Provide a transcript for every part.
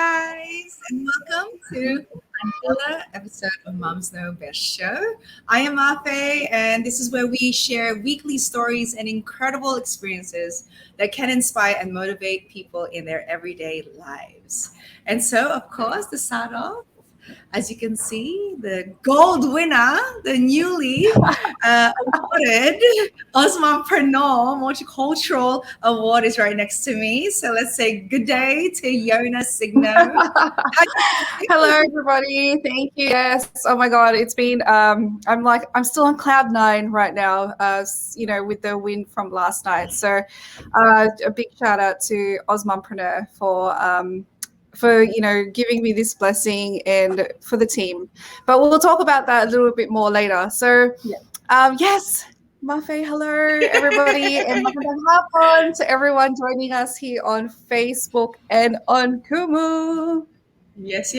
guys, and welcome to another episode of Moms Know Best Show. I am Mafae, and this is where we share weekly stories and incredible experiences that can inspire and motivate people in their everyday lives. And so, of course, to start off, as you can see, the gold winner, the newly awarded Osman-Pernod Multicultural Award is right next to me. So let's say good day to Yona Signo. Hello, everybody. Thank you. Yes. Oh my God, it's been. I'm still on cloud nine right now. With the win from last night. So, a big shout out to Osman-Pernod for giving me this blessing and for the team. But we'll talk about that a little bit more later. So, yes. Mafae, hello everybody, and welcome to everyone joining us here on Facebook and on Kumu. Yes.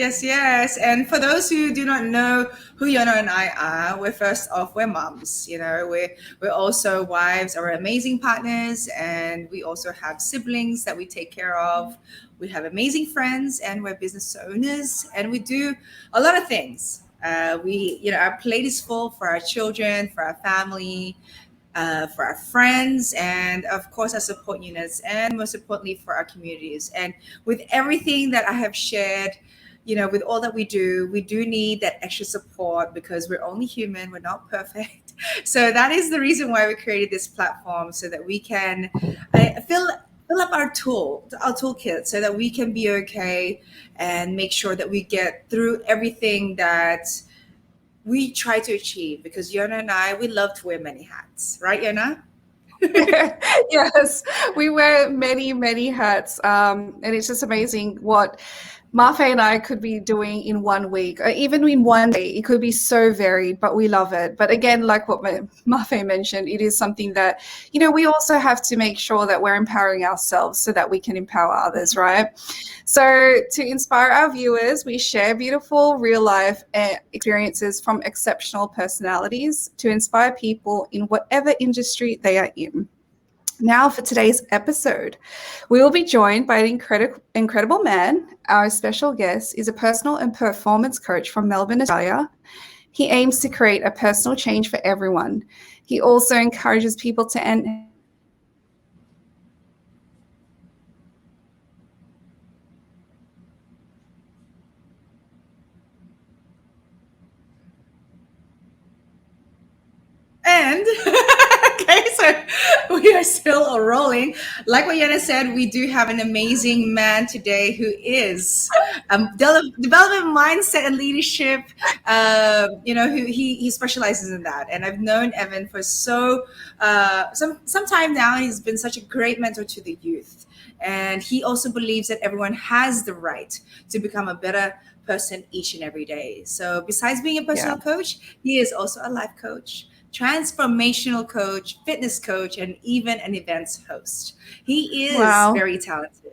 And for those who do not know who Yona and I are, we're moms. We're also wives, or amazing partners, and we also have siblings that we take care of. We have amazing friends, and we're business owners, and we do a lot of things. Our plate is full for our children, for our family, for our friends, and of course our support units, and most importantly for our communities. And with everything that I have shared, with all that we do need that extra support because we're only human, we're not perfect. So that is the reason why we created this platform, so that we can fill up our toolkit, so that we can be okay and make sure that we get through everything that we try to achieve, because Yona and I, we love to wear many hats, right, Yona? Yes, we wear many, many hats. And it's just amazing what Mafae and I could be doing in 1 week, or even in one day. It could be so varied, but we love it. But again, like what Mafae mentioned, it is something that, we also have to make sure that we're empowering ourselves so that we can empower others, right? So to inspire our viewers, we share beautiful real life experiences from exceptional personalities to inspire people in whatever industry they are in. Now for today's episode, we will be joined by an incredible man. Our special guest is a personal and performance coach from Melbourne, Australia. He aims to create a personal change for everyone. He also encourages people to end And okay, so we are still rolling. Like what Yana said, we do have an amazing man today who is development mindset and leadership. Who he specializes in that. And I've known Evan for some time now. He's been such a great mentor to the youth, and he also believes that everyone has the right to become a better person each and every day. So besides being a personal coach, he is also a life coach, transformational coach, fitness coach, and even an events host. He is very talented.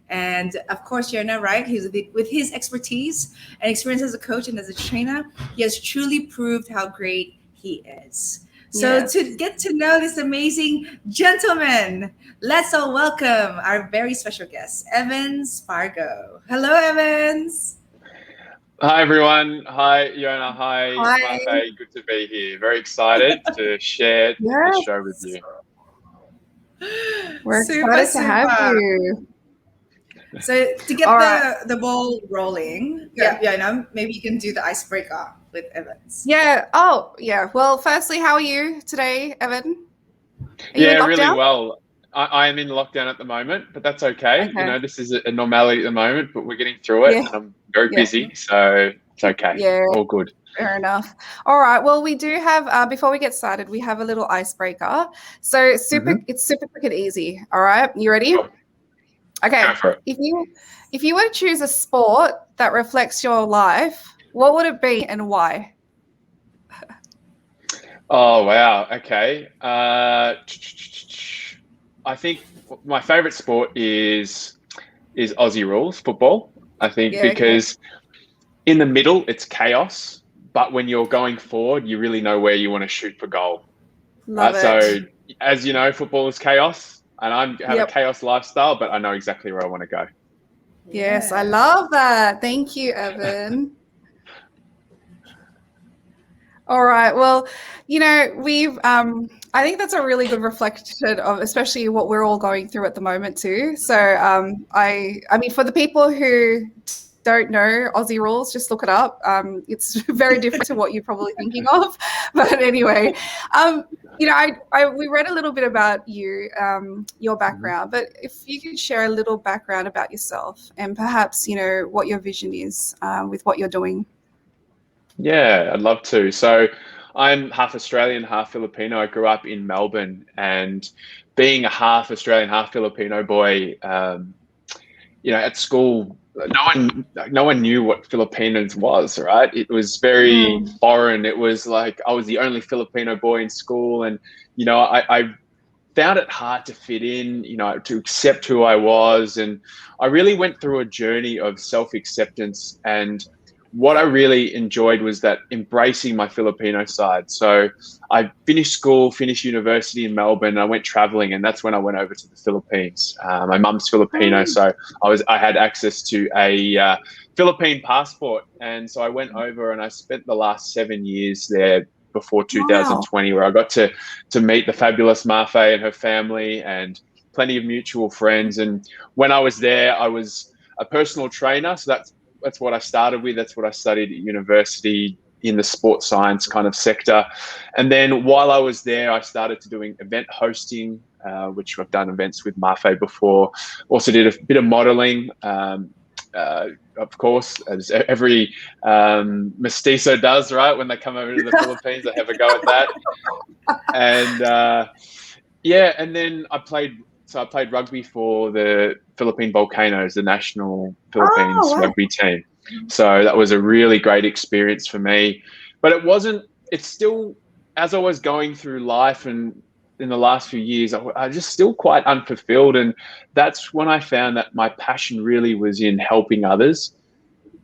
And of course, Yona, right? With his expertise and experience as a coach and as a trainer, he has truly proved how great he is. So to get to know this amazing gentleman, let's all welcome our very special guest, Evan Spargo. Hello, Evans. Hi, everyone. Hi, Yona. Hi, Mafae. Good to be here. Very excited to share the show with you. We're excited to have you. So to get the ball rolling, maybe you can do the icebreaker with Evans. Yeah. Oh, yeah. Well, firstly, how are you today, Evan? Really well. I am in lockdown at the moment, but that's okay. This is a normality at the moment, but we're getting through it, and I'm very busy, so it's okay. Yeah, all good. Fair enough. All right. Well, we do have, before we get started, we have a little icebreaker. So it's super quick and easy. All right. You ready? Cool. Okay. Go for it. If you were to choose a sport that reflects your life, what would it be and why? Oh, wow. Okay. I think my favorite sport is Aussie rules football. I think because in the middle it's chaos, but when you're going forward, you really know where you want to shoot for goal. Love it. So as you know, football is chaos, and I have a chaos lifestyle, but I know exactly where I want to go. Yes, I Yeah. love that. Thank you, Evan. All right. Well, we've I think that's a really good reflection of especially what we're all going through at the moment too. So I mean for the people who don't know Aussie rules, just look it up. It's very different to what you're probably thinking of. But anyway, we read a little bit about you, your background, but if you could share a little background about yourself and perhaps, what your vision is with what you're doing. Yeah, I'd love to. So I'm half Australian, half Filipino. I grew up in Melbourne, and being a half Australian, half Filipino boy, at school, no one knew what Filipinos was, right? It was very Mm. foreign. It was like I was the only Filipino boy in school, and I found it hard to fit in, to accept who I was, and I really went through a journey of self-acceptance. And what I really enjoyed was that embracing my Filipino side. So I finished school, finished university in Melbourne, and I went traveling, and that's when I went over to the Philippines. My mum's Filipino, so I had access to a Philippine passport, and so I went over and I spent the last 7 years there before Wow. 2020, where I got to meet the fabulous Mafae and her family, and plenty of mutual friends. And when I was there, I was a personal trainer, so that's what I started with. That's what I studied at university in the sports science kind of sector. And then while I was there, I started to doing event hosting, which I've done events with Mafae before. Also did a bit of modeling, of course, as every mestizo does, right? When they come over to the Philippines, they have a go at that. And and then I played rugby for the Philippine Volcanoes, the national Philippines Oh, wow. rugby team. So that was a really great experience for me. But it's still, as I was going through life and in the last few years, I just still quite unfulfilled. And that's when I found that my passion really was in helping others,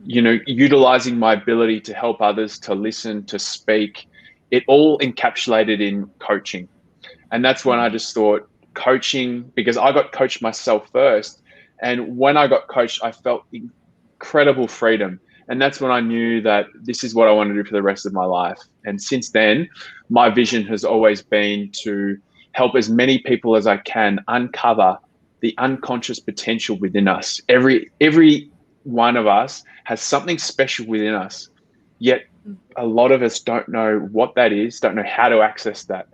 utilizing my ability to help others, to listen, to speak. It all encapsulated in coaching. And that's when I just thought coaching, because I got coached myself first. And when I got coached, I felt incredible freedom. And that's when I knew that this is what I want to do for the rest of my life. And since then, my vision has always been to help as many people as I can uncover the unconscious potential within us. Every one of us has something special within us, yet a lot of us don't know what that is, don't know how to access that.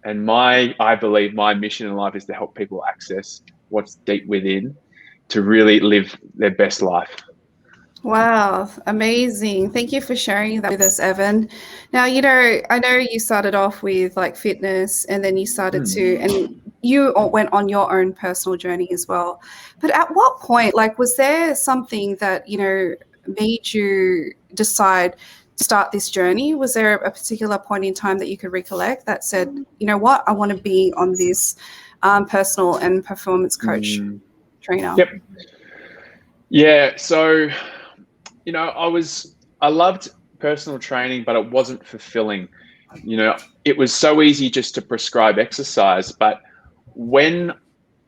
And I believe my mission in life is to help people access what's deep within to really live their best life. Wow, amazing. Thank you for sharing that with us, Evan. Now, I know you started off with like fitness and then you started and you went on your own personal journey as well. But at what point, like, was there something that, made you decide to start this journey? Was there a particular point in time that you could recollect that said, you know what, I want to be on this personal and performance coach trainer? Yep. Yeah. So, I loved personal training, but it wasn't fulfilling. It was so easy just to prescribe exercise. But when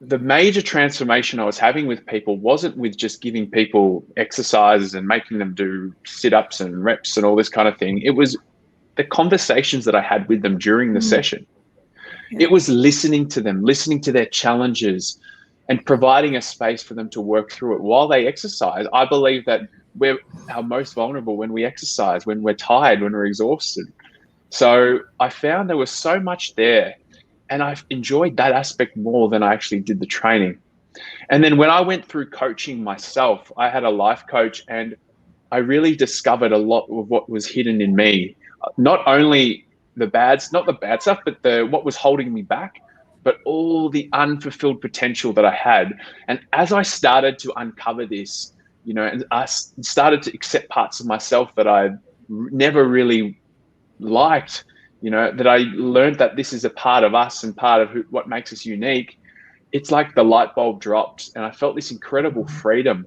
the major transformation I was having with people wasn't with just giving people exercises and making them do sit-ups and reps and all this kind of thing. It was the conversations that I had with them during the session. Yeah. It was listening to them, listening to their challenges, and providing a space for them to work through it while they exercise. I believe that we're our most vulnerable when we exercise, when we're tired, when we're exhausted. So I found there was so much there, and I enjoyed that aspect more than I actually did the training. And then when I went through coaching myself, I had a life coach, and I really discovered a lot of what was hidden in me. Not only not the bad stuff, but what was holding me back, but all the unfulfilled potential that I had. And as I started to uncover this, and I started to accept parts of myself that I never really liked, that I learned that this is a part of us and part of what makes us unique. It's like the light bulb dropped, and I felt this incredible freedom.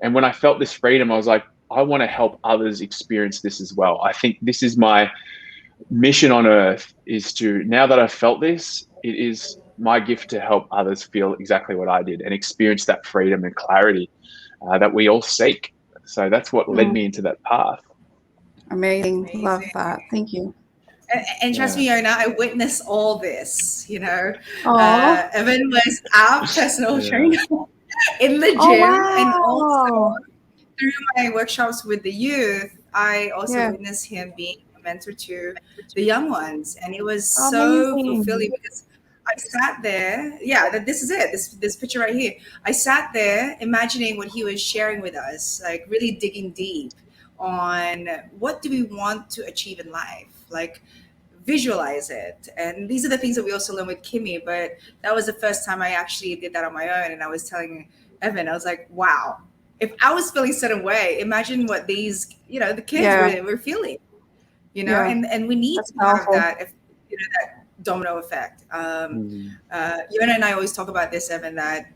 And when I felt this freedom, I was like, I want to help others experience this as well. I think this is my mission on earth, is to, now that I've felt this, it is my gift to help others feel exactly what I did and experience that freedom and clarity. that we all seek. So that's what led me into that path. Amazing. Love that. Thank you. And trust me, Yona, I witnessed all this. Aw. Evan was our personal trainer in the gym, Oh, wow. and also through my workshops with the youth, I also witnessed him being a mentor to the young ones, and it was so fulfilling because I sat there. Yeah, this is it. This picture right here. I sat there imagining what he was sharing with us, like really digging deep on what do we want to achieve in life, like visualize it. And these are the things that we also learn with Kimmy, but that was the first time I actually did that on my own. And I was telling Evan, I was like, wow, if I was feeling a certain way, imagine what these, the kids were feeling, and we need to have that, that domino effect. Yona and I always talk about this, Evan, that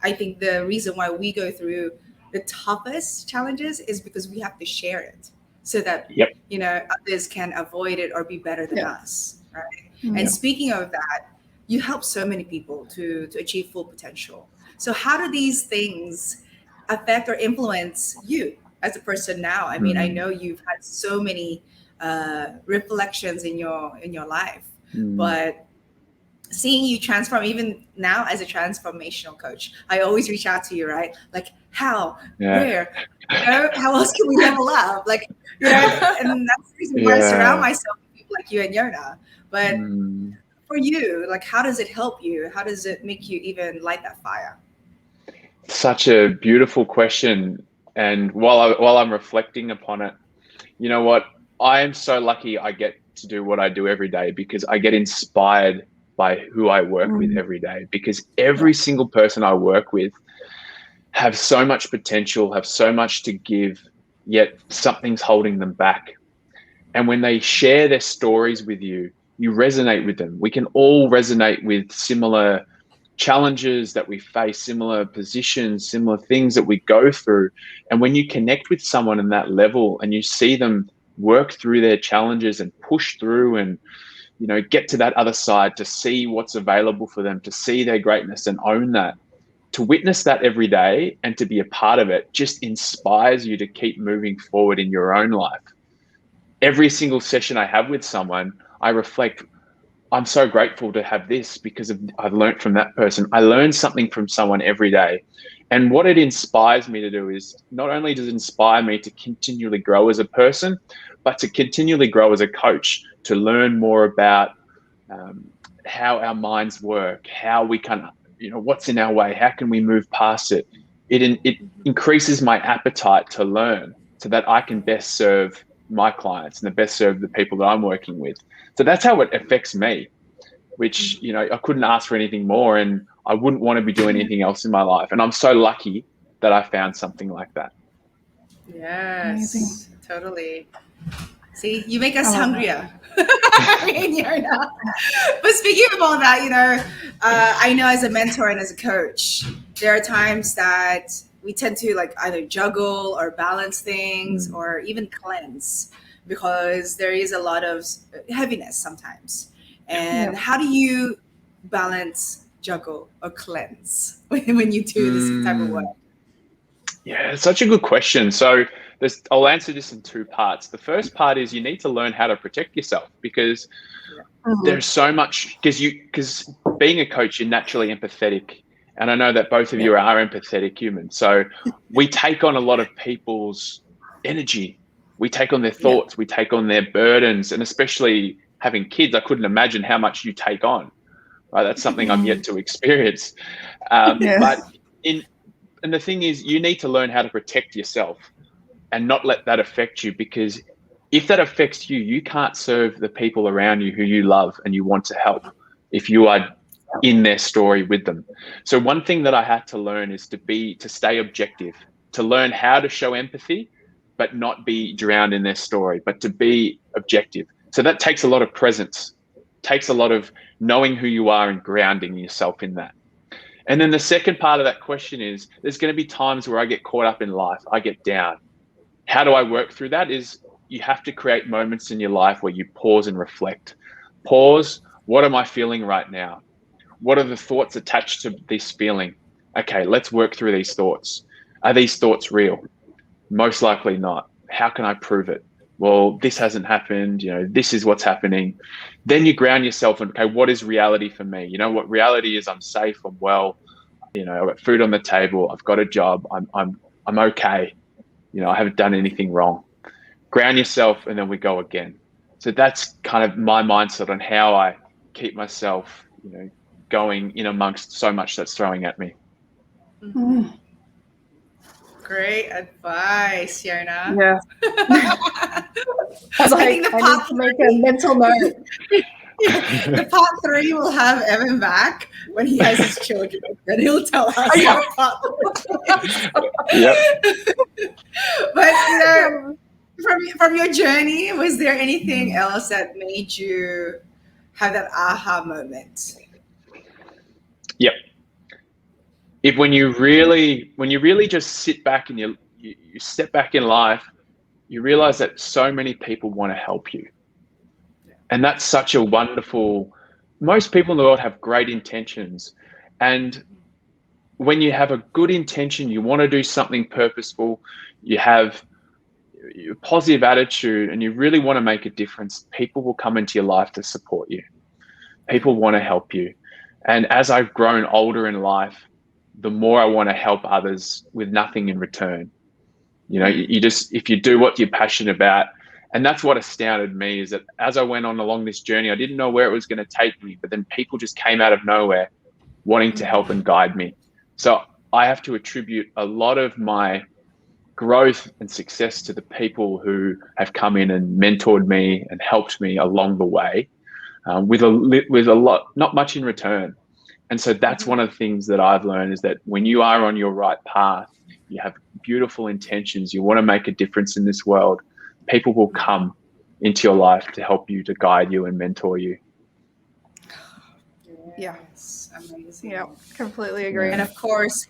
I think the reason why we go through the toughest challenges is because we have to share it so that others can avoid it or be better than us, right? And speaking of that, you help so many people to achieve full potential. So how do these things affect or influence you as a person now? I mean, I know you've had so many reflections in your life, but seeing you transform even now as a transformational coach, I always reach out to you, right? Like how, where, how else can we level up? Like, and that's the reason why I surround myself with people like you and Yona. But for you, like, how does it help you? How does it make you even light that fire? Such a beautiful question. And while I'm reflecting upon it, you know what? I am so lucky I get to do what I do every day because I get inspired by who I work with every day, because every single person I work with have so much potential, have so much to give, yet something's holding them back. And when they share their stories with you, you resonate with them. We can all resonate with similar challenges that we face, similar positions, similar things that we go through. And when you connect with someone in that level and you see them work through their challenges and push through and get to that other side, to see what's available for them, to see their greatness and own that, to witness that every day and to be a part of it just inspires you to keep moving forward in your own life. Every single session I have with someone, I reflect, I'm so grateful to have this because I've learned from that person. I learn something from someone every day. And what it inspires me to do is not only does it inspire me to continually grow as a person, but to continually grow as a coach, to learn more about how our minds work, how we can, what's in our way, how can we move past it. It increases my appetite to learn so that I can best serve my clients and best serve the people that I'm working with. So that's how it affects me, which, I couldn't ask for anything more, and I wouldn't want to be doing anything else in my life. And I'm so lucky that I found something like that. Yes, amazing. Totally. See, you make us hungrier. But speaking of all that, I know as a mentor and as a coach, there are times that we tend to like either juggle or balance things or even cleanse because there is a lot of heaviness sometimes. And how do you balance, juggle, or cleanse when you do this type of work? Yeah, it's such a good question. So I'll answer this in two parts. The first part is you need to learn how to protect yourself because there's so much, because being a coach, you're naturally empathetic. And I know that both of you are empathetic humans. So we take on a lot of people's energy. We take on their thoughts. We take on their burdens. And especially having kids, I couldn't imagine how much you take on. Right? That's something I'm yet to experience. But and the thing is, you need to learn how to protect yourself and not let that affect you, because if that affects you, you can't serve the people around you who you love and you want to help if you are in their story with them. So one thing that I had to learn is to stay objective, to learn how to show empathy, but not be drowned in their story, but to be objective. So that takes a lot of presence, takes a lot of knowing who you are and grounding yourself in that. And then the second part of that question is, there's going to be times where I get caught up in life, I get down. How do I work through that? Is you have to create moments in your life where you pause and reflect. Pause. What am I feeling right now? What are the thoughts attached to this feeling? Okay, let's work through these thoughts. Are these thoughts real? Most likely not. How can I prove it? Well, this hasn't happened. This is what's happening. Then you ground yourself in, okay, what is reality for me? What reality is? I'm safe. I'm well. I've got food on the table. I've got a job. I'm okay. I haven't done anything wrong. Ground yourself, and then we go again. So that's kind of my mindset on how I keep myself, going in amongst so much that's throwing at me. Mm. Great advice, Yona. Yeah. I need to make a mental note. The part 3 will have Evan back when he has his children, and he'll tell us what part 3. Yep. But from your journey, was there anything else that made you have that aha moment? Yep. When you really just sit back and you step back in life, you realize that so many people want to help you. And that's such a wonderful, most people in the world have great intentions. And when you have a good intention, you want to do something purposeful, you have a positive attitude, and you really want to make a difference, people will come into your life to support you. People want to help you. And as I've grown older in life, the more I want to help others with nothing in return. If you do what you're passionate about, and that's what astounded me, is that as I went on along this journey, I didn't know where it was going to take me, but then people just came out of nowhere wanting to help and guide me. So I have to attribute a lot of my growth and success to the people who have come in and mentored me and helped me along the way, with a lot, not much in return. And so that's one of the things that I've learned, is that when you are on your right path, you have beautiful intentions, you want to make a difference in this world, people will come into your life to help you, to guide you and mentor you. Yeah. Amazing. Yeah, completely agree. And of course,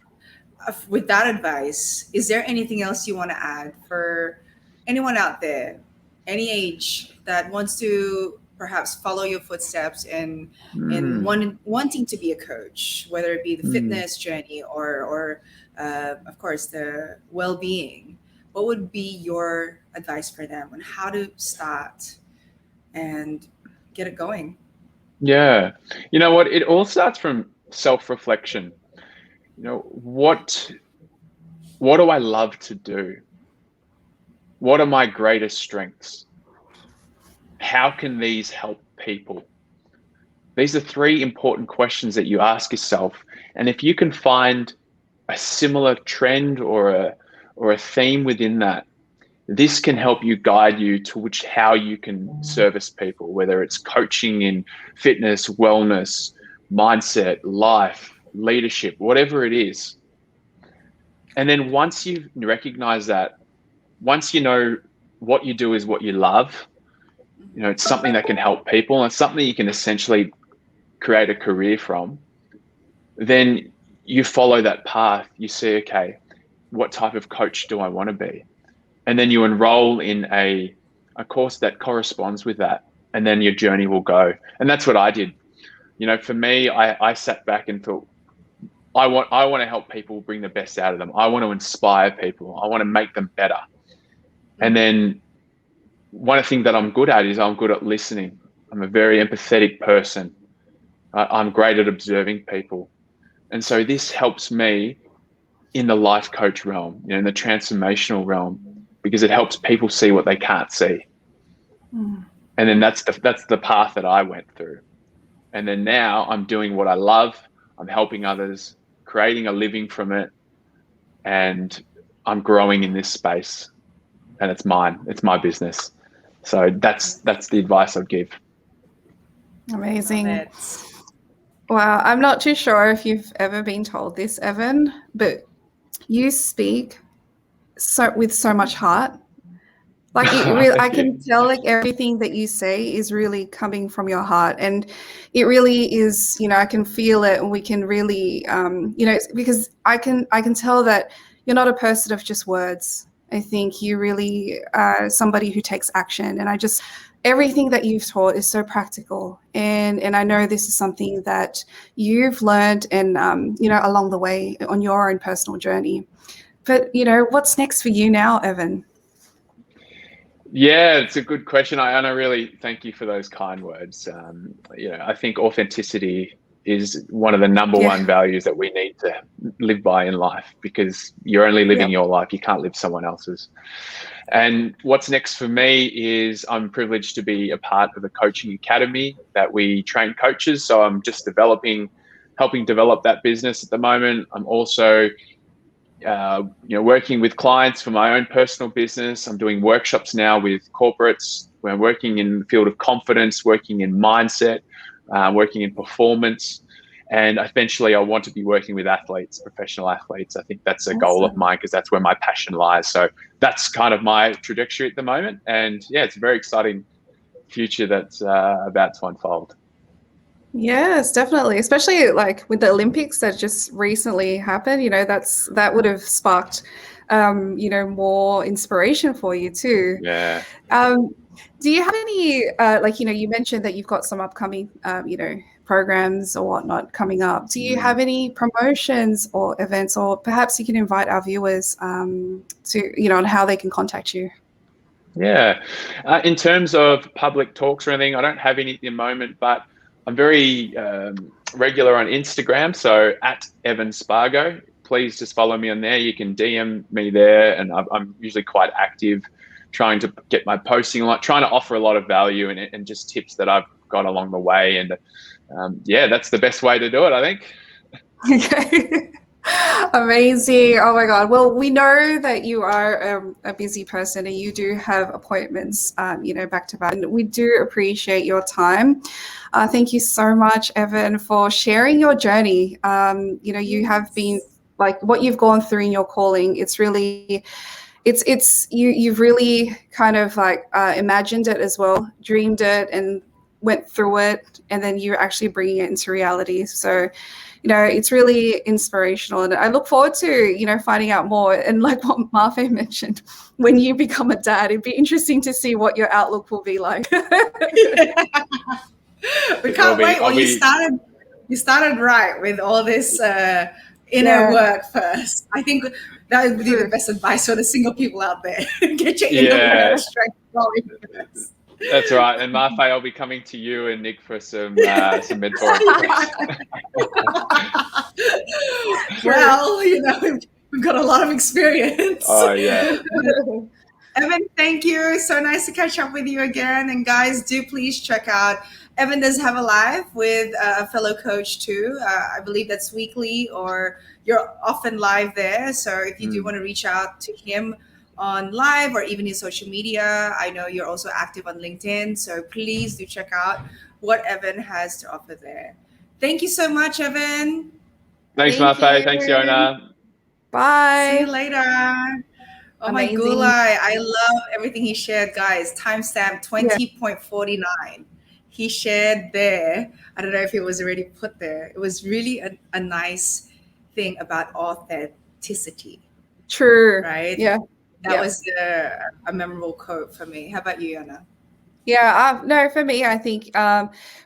with that advice, is there anything else you want to add for anyone out there, any age, that wants to perhaps follow your footsteps in wanting to be a coach, whether it be the fitness journey or of course the well-being? What would be your advice for them on how to start and get it going? Yeah. You know what? It all starts from self-reflection. What do I love to do? What are my greatest strengths? How can these help people? These are 3 important questions that you ask yourself. And if you can find a similar trend or a theme within that, this can help you guide you to how you can service people, whether it's coaching in fitness, wellness, mindset, life, leadership, whatever it is. And then once you recognize that, once you know what you do is what you love, it's something that can help people, and it's something you can essentially create a career from, then you follow that path. You see, okay, what type of coach do I want to be? And then you enroll in a course that corresponds with that, and then your journey will go. And that's what I did. For me, I sat back and thought, I want to help people bring the best out of them. I want to inspire people. I want to make them better. And then one of the things that I'm good at is I'm good at listening. I'm a very empathetic person. I'm great at observing people. And so this helps me in the life coach realm, in the transformational realm, because it helps people see what they can't see. And then that's the path that I went through. And then now I'm doing what I love. I'm helping others, creating a living from it, and I'm growing in this space. And it's mine. It's my business. So that's the advice I'd give. Amazing. Wow. I'm not too sure if you've ever been told this, Evan, but you speak with so much heart. Like I can tell, like, everything that you say is really coming from your heart, and it really is. I can feel it, and we can really, because I can tell that you're not a person of just words. I think you really are somebody who takes action, and everything that you've taught is so practical, and I know this is something that you've learned and along the way on your own personal journey. what's next for you now, Evan? Yeah, it's a good question. I really thank you for those kind words. I think authenticity is one of the number one values that we need to live by in life, because you're only living your life. You can't live someone else's. And what's next for me is I'm privileged to be a part of a coaching academy that we train coaches. So I'm just helping develop that business at the moment. I'm also working with clients for my own personal business. I'm doing workshops now with corporates. We're working in the field of confidence, working in mindset, working in performance. And eventually I want to be working with athletes, professional athletes. I think that's a goal of mine, because that's where my passion lies. So that's kind of my trajectory at the moment. And yeah, it's a very exciting future that's about to unfold. Yes, definitely. Especially like with the Olympics that just recently happened, that would have sparked, more inspiration for you too. Yeah. Do you have any, you mentioned that you've got some upcoming, programs or whatnot coming up. Do you have any promotions or events, or perhaps you can invite our viewers to, on how they can contact you? Yeah. In terms of public talks or anything, I don't have any at the moment, but I'm very regular on Instagram. So at Evan Spargo, please just follow me on there. You can DM me there, and I'm usually quite active, trying to get my posting, trying to offer a lot of value and just tips that I've got along the way. And that's the best way to do it, I think. Okay. Amazing. Oh my God. Well, we know that you are a busy person and you do have appointments, back to back. And we do appreciate your time. Thank you so much, Evan, for sharing your journey. You have been like what you've gone through in your calling. It's really, you've really kind of like imagined it as well, dreamed it and went through it, and then you're actually bringing it into reality. So, it's really inspirational, and I look forward to, finding out more. And like what Mafae mentioned, when you become a dad, it'd be interesting to see what your outlook will be like. We can't wait. Well, you started right with all this inner work first. I think that would be the best advice for the single people out there. Get your inner work strength going first. That's right. And Mafae, I'll be coming to you and Nick for some mentoring. Well, we've got a lot of experience. Oh, yeah. Evan, thank you. So nice to catch up with you again. And guys, do please check out Evan does have a live with a fellow coach too. I believe that's weekly, or you're often live there. So if you do want to reach out to him on live or even in social media, I know you're also active on LinkedIn. So please do check out what Evan has to offer there. Thank you so much, Evan. Thanks, Mafae. Thanks, Yona. Bye. See you later. Oh, amazing. My Gulai. I love everything he shared, guys. Timestamp 20.49. He shared there. I don't know if it was already put there. It was really a nice thing about authenticity. True. Right? Yeah. That was a memorable quote for me. How about you, Yona? Yeah, no, for me, I think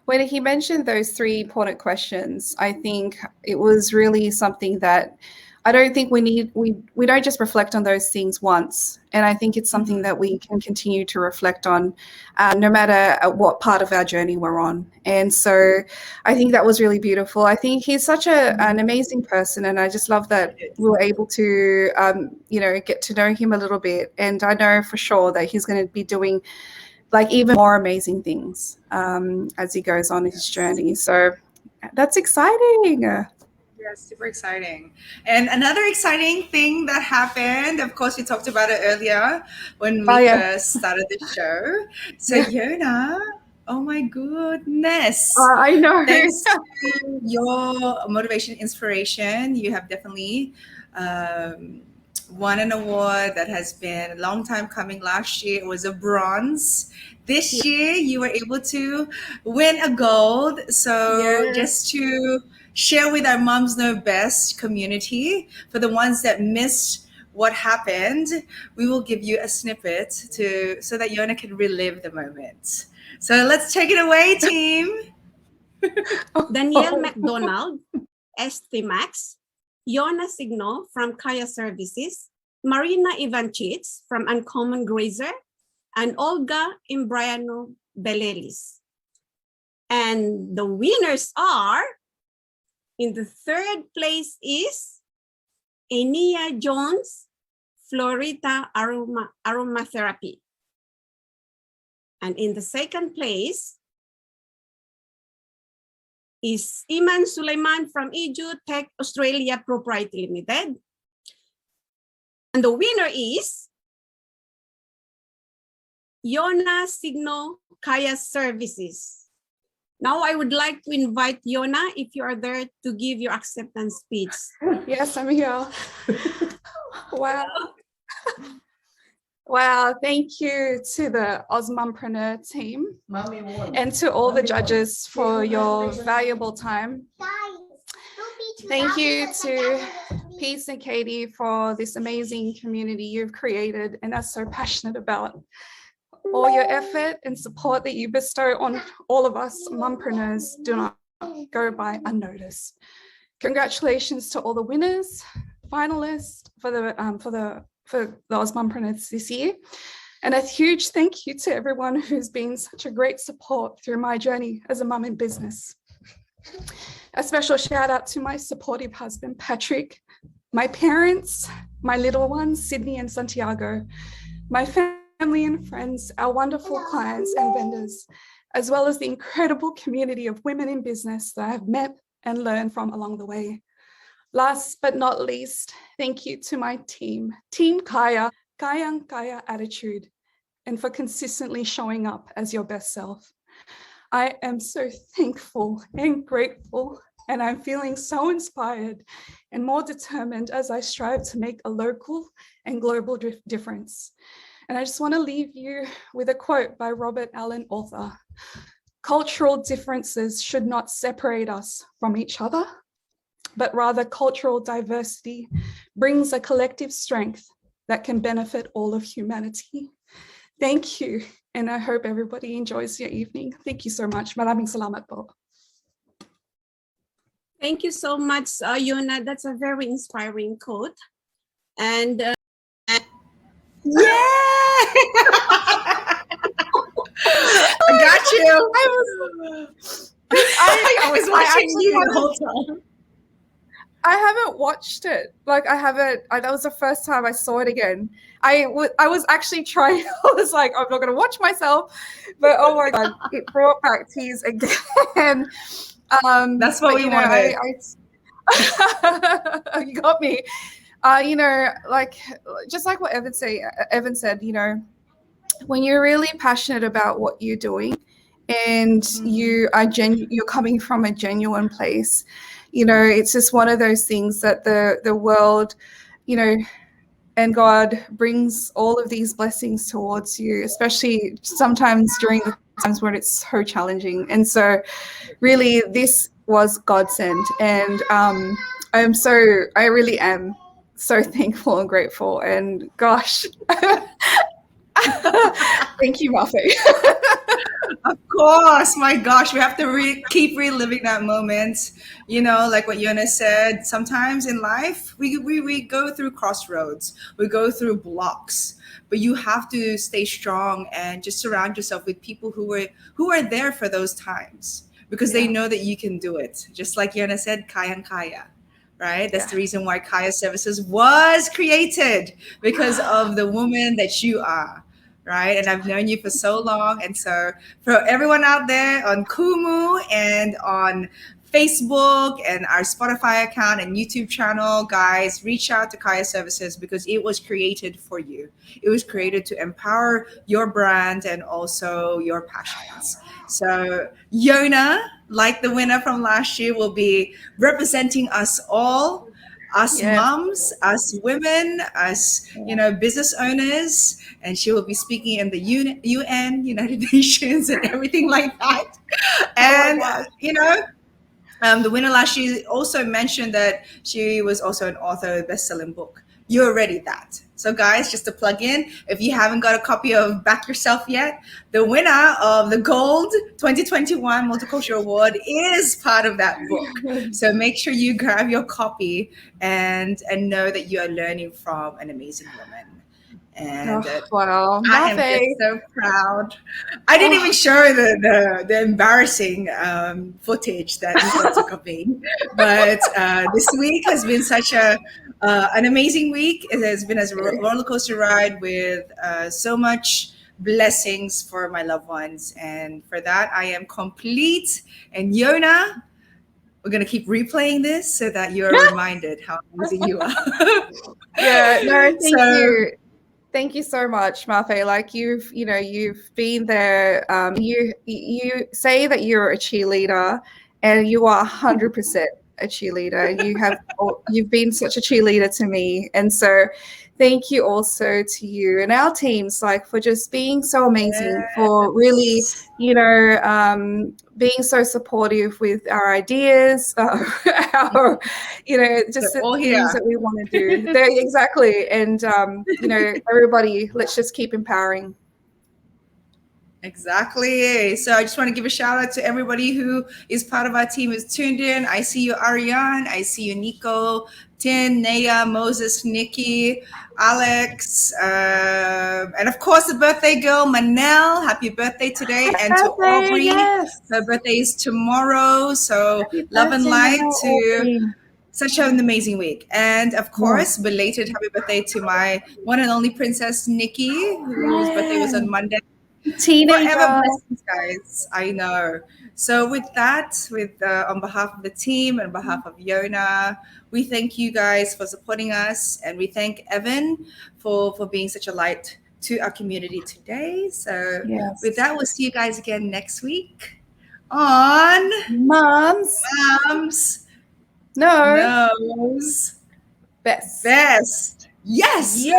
when he mentioned those 3 important questions, I think it was really something that I don't think we don't just reflect on those things once. And I think it's something that we can continue to reflect on no matter what part of our journey we're on. And so I think that was really beautiful. I think he's such an amazing person. And I just love that we were able to, get to know him a little bit. And I know for sure that he's going to be doing like even more amazing things as he goes on his journey. So that's exciting. Yeah, super exciting. And another exciting thing that happened, of course, we talked about it earlier when we first started the show. So Yona, oh my goodness. I know. Thanks to your motivation, inspiration, you have definitely won an award that has been a long time coming. Last year it was a bronze. This year you were able to win a gold. So just to share with our Moms Know Best community, for the ones that missed what happened, we will give you a snippet so that Yona can relive the moment. So let's take it away, team. Danielle McDonald, ST Max, Yona Signo from Kaya Services, Marina Ivancic from Uncommon Grazer, and Olga Imbriano Belelis. And the winners are, in the third place is Enia Jones, Florita Aromatherapy. And in the second place is Iman Sulaiman from Edu Tech Australia Proprietary Limited. And the winner is Yona Signo Kaya Services. Now I would like to invite Yona, if you are there, to give your acceptance speech. Yes, I'm here. Wow. Wow, thank you to the Osmompreneur team and to all the judges for your valuable time. Thank you to Peace and Katie for this amazing community you've created and are so passionate about. All your effort and support that you bestow on all of us mompreneurs do not go by unnoticed. Congratulations to all the winners, finalists for the Osmompreneurs this year. And a huge thank you to everyone who's been such a great support through my journey as a mum in business. A special shout out to my supportive husband, Patrick, my parents, my little ones, Sydney and Santiago, my family and friends, our wonderful clients and vendors, as well as the incredible community of women in business that I have met and learned from along the way. Last but not least, thank you to my team, Team Kaya, Kaya attitude, and for consistently showing up as your best self. I am so thankful and grateful, and I'm feeling so inspired and more determined as I strive to make a local and global difference. And I just want to leave you with a quote by Robert Allen, author. Cultural differences should not separate us from each other, but rather cultural diversity brings a collective strength that can benefit all of humanity. Thank you, and I hope everybody enjoys your evening. Thank you so much. Maraming salamat po. Thank you so much, Yona. That's a very inspiring quote. And yeah! I got you. I was watching you the whole time. I haven't watched it. Like I haven't. That was the first time I saw it again. I was actually trying. I was like, I'm not going to watch myself, but oh my god, it brought back tears again. That's what we wanted. You got me. Like just like what Evan said. When you're really passionate about what you're doing, and you're coming from a genuine place. It's just one of those things that the world, and God brings all of these blessings towards you, especially sometimes during the times when it's so challenging. And so really this was God sent. And I really am so thankful and grateful. And gosh, thank you, Mafae. Of course, my gosh, we have to keep reliving that moment. Like what Yona said, sometimes in life, we go through crossroads, we go through blocks, but you have to stay strong and just surround yourself with people who are there for those times, because they know that you can do it. Just like Yona said, Kaya. Right? That's the reason why Kaya Services was created, because of the woman that you are. Right? And I've known you for so long. And so for everyone out there on Kumu and on Facebook and our Spotify account and YouTube channel, guys, reach out to Kaya Services, because it was created for you. It was created to empower your brand and also your passions. So Yona, like the winner from last year, will be representing us all, us moms, us women, us, business owners, and she will be speaking in the UN, United Nations, and everything like that. And, the winner last year also mentioned that she was also an author of a best-selling book. you're already that. So guys, just to plug in, if you haven't got a copy of Back Yourself yet, the winner of the Gold 2021 Multicultural Award is part of that book. So make sure you grab your copy and know that you are learning from an amazing woman. And wow, I am just so proud. I didn't even show the embarrassing footage that Nico took of me. But this week has been such an amazing week. It has been a roller coaster ride with so much blessings for my loved ones. And for that, I am complete. And Yona, we're going to keep replaying this so that you're reminded how amazing you are. Yeah, no, thank you. Thank you so much, Mafae. Like you've been there. You say that you're a cheerleader, and you are 100% a cheerleader. You've been such a cheerleader to me, and so thank you also to you and our teams, like for just being so amazing, for really, being so supportive with our ideas, our, just the things that we want to do. Exactly. And, everybody, let's just keep empowering. Exactly. So I just want to give a shout out to everybody who is part of our team, is tuned in. I see you, Ariane. I see you, Nico, Tin, Naya, Moses, Nikki, Alex, and of course the birthday girl, Manel. Happy birthday today. And to Aubrey, yes. Her birthday is tomorrow. So love and light to such an amazing week. And of course, belated happy birthday to my one and only princess, Nikki, whose birthday was on Monday. Teenager. Forever blessings, guys. I know. So with that, on behalf of the team and on behalf of Yona, we thank you guys for supporting us, and we thank Evan for being such a light to our community today. So with that, we'll see you guys again next week on Moms Knows Best. Yes. Yes.